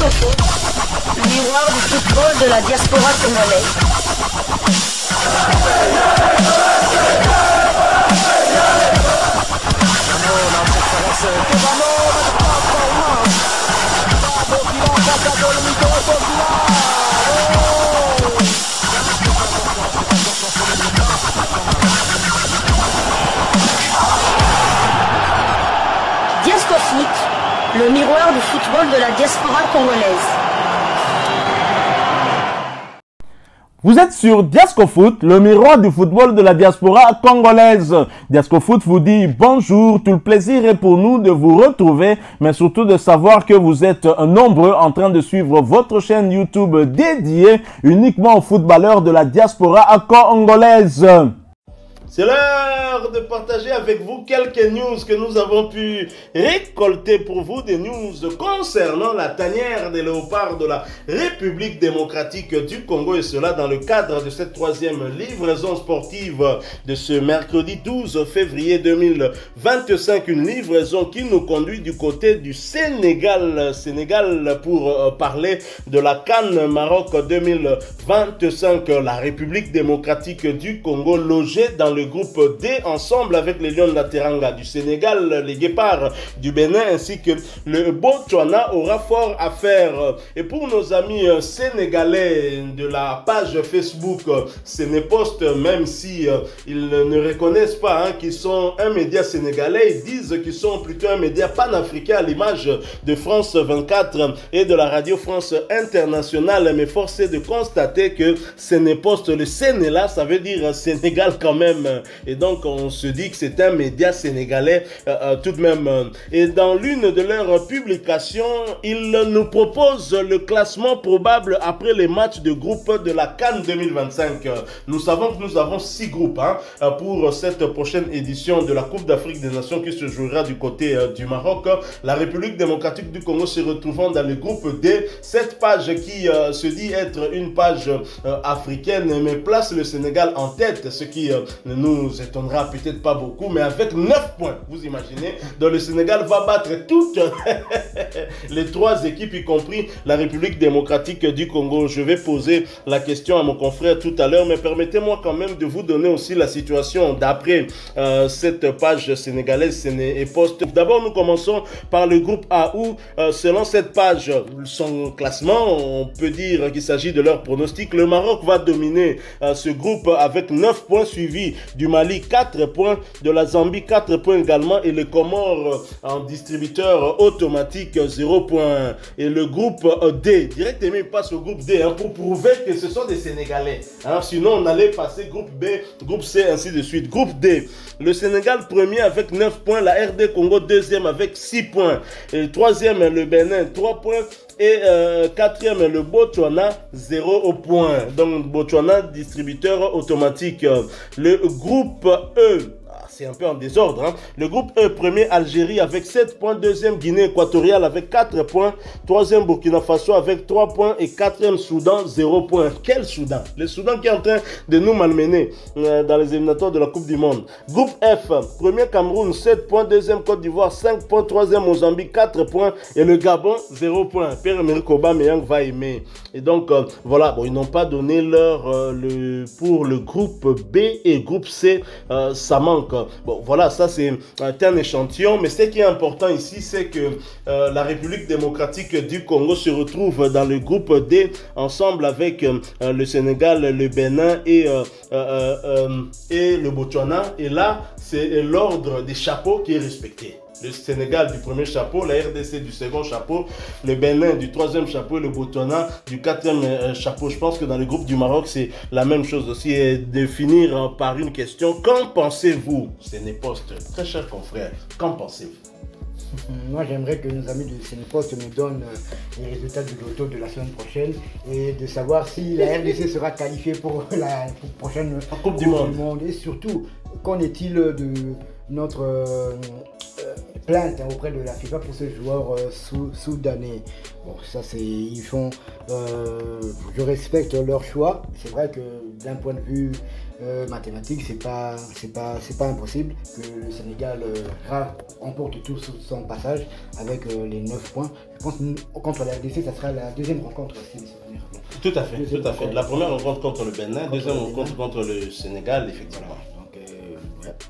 Foot, le miroir du football de la diaspora congolaise. Diasco Foot, le miroir du football de la diaspora congolaise. Vous êtes sur Diasco Foot, le miroir du football de la diaspora congolaise. Diasco Foot vous dit bonjour, tout le plaisir est pour nous de vous retrouver, mais surtout de savoir que vous êtes nombreux en train de suivre votre chaîne YouTube dédiée uniquement aux footballeurs de la diaspora congolaise. C'est l'heure de partager avec vous quelques news que nous avons pu récolter pour vous, des news concernant la tanière des léopards de la République démocratique du Congo, et cela dans le cadre de cette troisième livraison sportive de ce mercredi 12 février 2025, une livraison qui nous conduit du côté du Sénégal, pour parler de la CAN Maroc 2025, la République démocratique du Congo logée dans le groupe D ensemble avec les Lions de la Teranga du Sénégal, les Guépards du Bénin ainsi que le Botswana aura fort à faire. Et pour nos amis sénégalais de la page Facebook Sénépost, même si ils ne reconnaissent pas qu'ils sont un média sénégalais, ils disent qu'ils sont plutôt un média panafricain à l'image de France 24 et de la radio France Internationale, mais force est de constater que Sénépost, le Séné là, ça veut dire Sénégal quand même. Et donc on se dit que c'est un média sénégalais tout de même. Et dans l'une de leurs publications, ils nous proposent le classement probable après les matchs de groupe de la CAN 2025. Nous savons que nous avons 6 groupes pour cette prochaine édition de la Coupe d'Afrique des Nations qui se jouera du côté du Maroc. La République démocratique du Congo se retrouvant dans le groupe D. Cette page qui se dit être une page africaine, mais place le Sénégal en tête, ce qui ne nous étonnera peut-être pas beaucoup, mais avec 9 points, vous imaginez. Donc le Sénégal va battre toutes les 3 équipes, y compris la République démocratique du Congo. Je vais poser la question à mon confrère tout à l'heure, mais permettez-moi quand même de vous donner aussi la situation d'après cette page sénégalaise Séné et Post. D'abord, nous commençons par le groupe A où, selon cette page, son classement, on peut dire qu'il s'agit de leur pronostic. Le Maroc va dominer ce groupe avec 9 points, suivi du Mali 4 points, de la Zambie 4 points également, et les Comores en distributeur automatique 0 points. Et le groupe D, directement il passe au groupe D pour prouver que ce sont des Sénégalais. Sinon on allait passer groupe B, groupe C, ainsi de suite. Groupe D, le Sénégal premier avec 9 points, la RD Congo deuxième avec 6 points, et le troisième le Bénin 3 points, et quatrième le Botswana 0 points. Donc Botswana distributeur automatique. Le groupe E, c'est un peu en désordre. Le groupe E, premier Algérie avec 7 points, deuxième Guinée équatoriale avec 4 points, troisième Burkina Faso avec 3 points et quatrième Soudan 0 points. Quel Soudan? Le Soudan qui est en train de nous malmener dans les éliminatoires de la Coupe du Monde. Groupe F, premier Cameroun 7 points, deuxième Côte d'Ivoire 5 points, troisième Mozambique 4 points et le Gabon 0 points. Pierre-Emerick Aubameyang va aimer. Et donc voilà, bon, ils n'ont pas donné leur pour le groupe B et groupe C, ça manque. Bon, voilà, ça c'est un échantillon, mais ce qui est important ici, c'est que la République démocratique du Congo se retrouve dans le groupe D ensemble avec le Sénégal, le Bénin et le Botswana. Et là, c'est l'ordre des chapeaux qui est respecté. Le Sénégal du premier chapeau, la RDC du second chapeau, le Bénin du troisième chapeau et le Botswana du quatrième chapeau. Je pense que dans le groupe du Maroc, c'est la même chose aussi. Et de finir par une question, qu'en pensez-vous? Sénépost, très cher confrère, qu'en pensez-vous? Moi, j'aimerais que nos amis de Sénépost me donnent les résultats du loto de la semaine prochaine et de savoir si la RDC sera qualifiée pour la prochaine Coupe du Monde. Et surtout, qu'en est-il de notre plainte auprès de la FIFA pour ce joueur soudanais. Bon, ça c'est, ils font, je respecte leur choix. C'est vrai que d'un point de vue mathématique, c'est pas impossible que le Sénégal remporte tout son passage avec les 9 points. Je pense que contre la RDC, ça sera la deuxième rencontre aussi. Tout à fait, tout à fait. La première rencontre contre le Bénin, deuxième rencontre contre le Sénégal, effectivement. Voilà.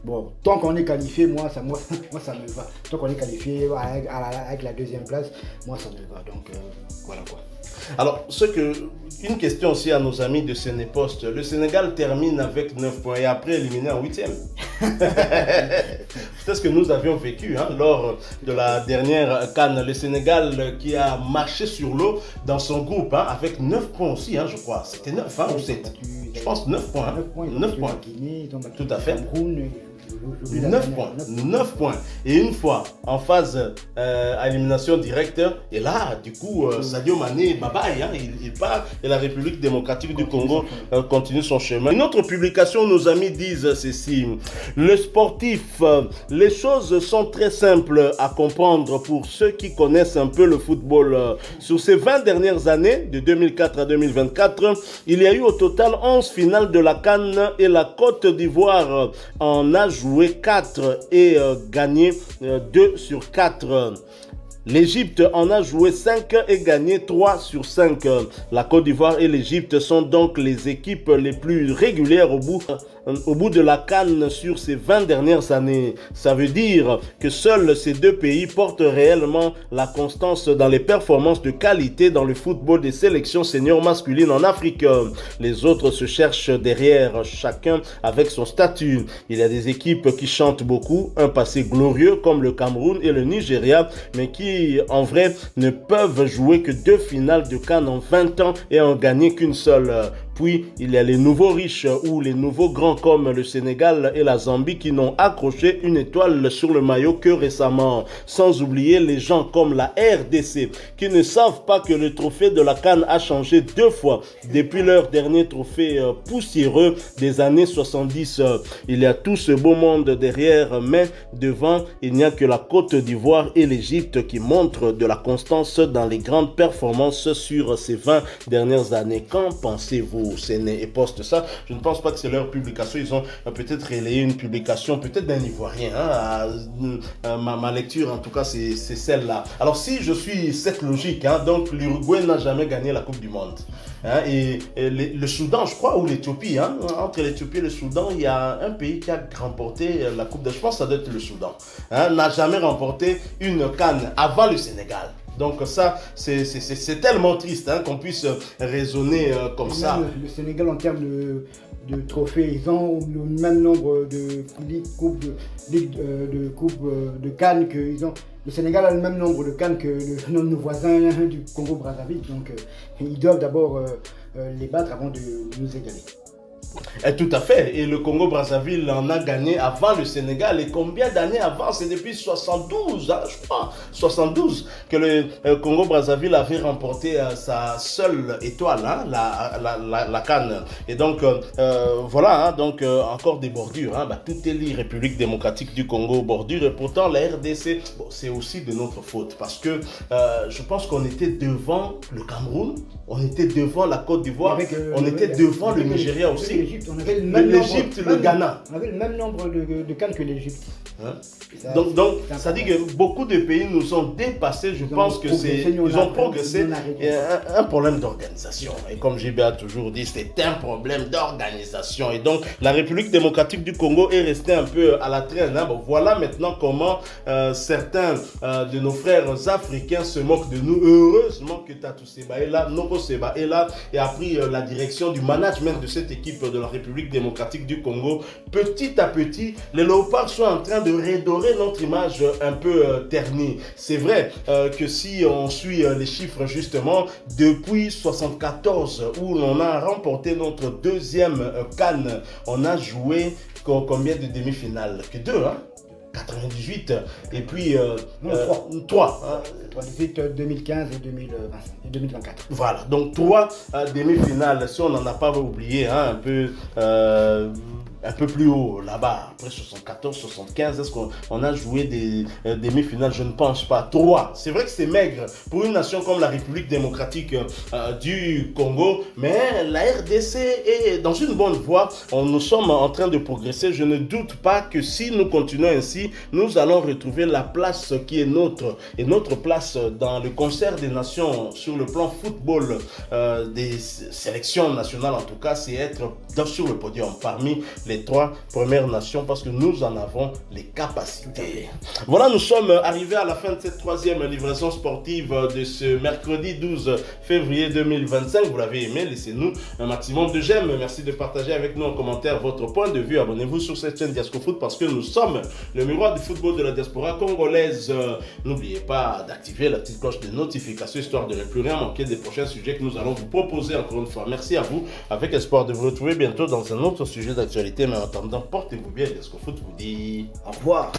Bon, tant qu'on est qualifié, moi ça me va. Tant qu'on est qualifié avec la deuxième place, moi ça me va. Donc voilà quoi. Alors, une question aussi à nos amis de Sénépost. Le Sénégal termine avec 9 points et après éliminé en 8e. C'est ce que nous avions vécu lors de la dernière CAN. Le Sénégal qui a marché sur l'eau dans son groupe avec 9 points aussi, je crois. C'était 9 ou 7? Je pense 9 points. 9 points. Tout à fait. 9 points. Et une fois en phase à élimination directe, et là, du coup, Sadio Mané, bye-bye, il part et la République démocratique du Congo continue son chemin. Une autre publication, nos amis disent ceci: le sportif, les choses sont très simples à comprendre pour ceux qui connaissent un peu le football. Sur ces 20 dernières années, de 2004 à 2024, il y a eu au total 11 finales de la CAN et la Côte d'Ivoire en a joué 4 et gagné 2 sur 4. L'Égypte en a joué 5 et gagné 3 sur 5. La Côte d'Ivoire et l'Égypte sont donc les équipes les plus régulières au bout de la CAN sur ces 20 dernières années. Ça veut dire que seuls ces deux pays portent réellement la constance dans les performances de qualité dans le football des sélections seniors masculines en Afrique. Les autres se cherchent derrière, chacun avec son statut. Il y a des équipes qui chantent beaucoup, un passé glorieux comme le Cameroun et le Nigeria, mais qui en vrai ne peuvent jouer que 2 finales de CAN en 20 ans et en gagner qu'une seule. Puis, il y a les nouveaux riches ou les nouveaux grands comme le Sénégal et la Zambie qui n'ont accroché une étoile sur le maillot que récemment. Sans oublier les gens comme la RDC qui ne savent pas que le trophée de la CAN a changé 2 fois depuis leur dernier trophée poussiéreux des années 70. Il y a tout ce beau monde derrière, mais devant, il n'y a que la Côte d'Ivoire et l'Égypte qui montrent de la constance dans les grandes performances sur ces 20 dernières années. Qu'en pensez-vous? Séné et Post ça? Je ne pense pas que c'est leur publication. Ils ont peut-être relayé une publication, peut-être d'un Ivoirien. Ma lecture, en tout cas, c'est celle-là. Alors, si je suis cette logique, donc l'Uruguay n'a jamais gagné la Coupe du Monde. Et le Soudan, je crois, ou l'Éthiopie, entre l'Éthiopie et le Soudan, il y a un pays qui a remporté la Coupe de... Je pense que ça doit être le Soudan. N'a jamais remporté une CAN avant le Sénégal. Donc ça, c'est tellement triste qu'on puisse raisonner comme ça. Le Sénégal, en termes de trophées, ils ont le même nombre de coupes de CAN qu'ils ont. Le Sénégal a le même nombre de CAN que nos voisins du Congo-Brazzaville. Donc ils doivent d'abord les battre avant de nous égaler. Et tout à fait. Et le Congo-Brazzaville en a gagné avant le Sénégal. Et combien d'années avant? C'est depuis 72, je crois. 72 que le Congo-Brazzaville avait remporté sa seule étoile, la CAN. Et donc, voilà, donc encore des bordures. Tout est lié, République démocratique du Congo, bordure. Et pourtant, la RDC, c'est aussi de notre faute. Parce que je pense qu'on était devant le Cameroun, on était devant la Côte d'Ivoire, on était devant le Nigeria aussi. On avait le même l'Égypte, le Ghana. On avait le même nombre de CAN que l'Égypte. Donc ça dit que beaucoup de pays nous ont dépassés. Je pense que ils ont progressé. Il y a un problème d'organisation. Et comme JB a toujours dit, c'est un problème d'organisation. Et donc la République démocratique du Congo est restée un peu à la traîne. Voilà maintenant comment certains de nos frères africains se moquent de nous. Heureusement que Tatou Seba est là, Noko Seba est là et a pris la direction du management de cette équipe de la République démocratique du Congo. Petit à petit, les léopards sont en train de redorer notre image un peu ternie. C'est vrai que si on suit les chiffres justement, depuis 1974 où on a remporté notre deuxième CAN, on a joué combien de demi-finales? Que 2, 98 et puis 3. 98, 2015 et 2024. Voilà, donc 3 demi-finales. Si on n'en a pas oublié un peu un peu plus haut là-bas, après 74, 75, est-ce qu'on a joué des demi-finales? Je ne pense pas. 3. C'est vrai que c'est maigre pour une nation comme la République démocratique du Congo, mais la RDC est dans une bonne voie. Nous sommes en train de progresser. Je ne doute pas que si nous continuons ainsi, nous allons retrouver la place qui est nôtre. Et notre place dans le concert des nations sur le plan football des sélections nationales, en tout cas, c'est être sur le podium parmi les 3 premières nations parce que nous en avons les capacités. Voilà, nous sommes arrivés à la fin de cette 3e livraison sportive de ce mercredi 12 février 2025. Vous l'avez aimé, laissez-nous un maximum de j'aime. Merci de partager avec nous en commentaire votre point de vue. Abonnez-vous sur cette chaîne Diascofoot parce que nous sommes le miroir du football de la diaspora congolaise. N'oubliez pas d'activer la petite cloche de notification histoire de ne plus rien manquer des prochains sujets que nous allons vous proposer encore une fois. Merci à vous, avec espoir de vous retrouver bientôt dans un autre sujet d'actualité. Mais en attendant, portez-vous bien. Diascofoot vous dit au revoir.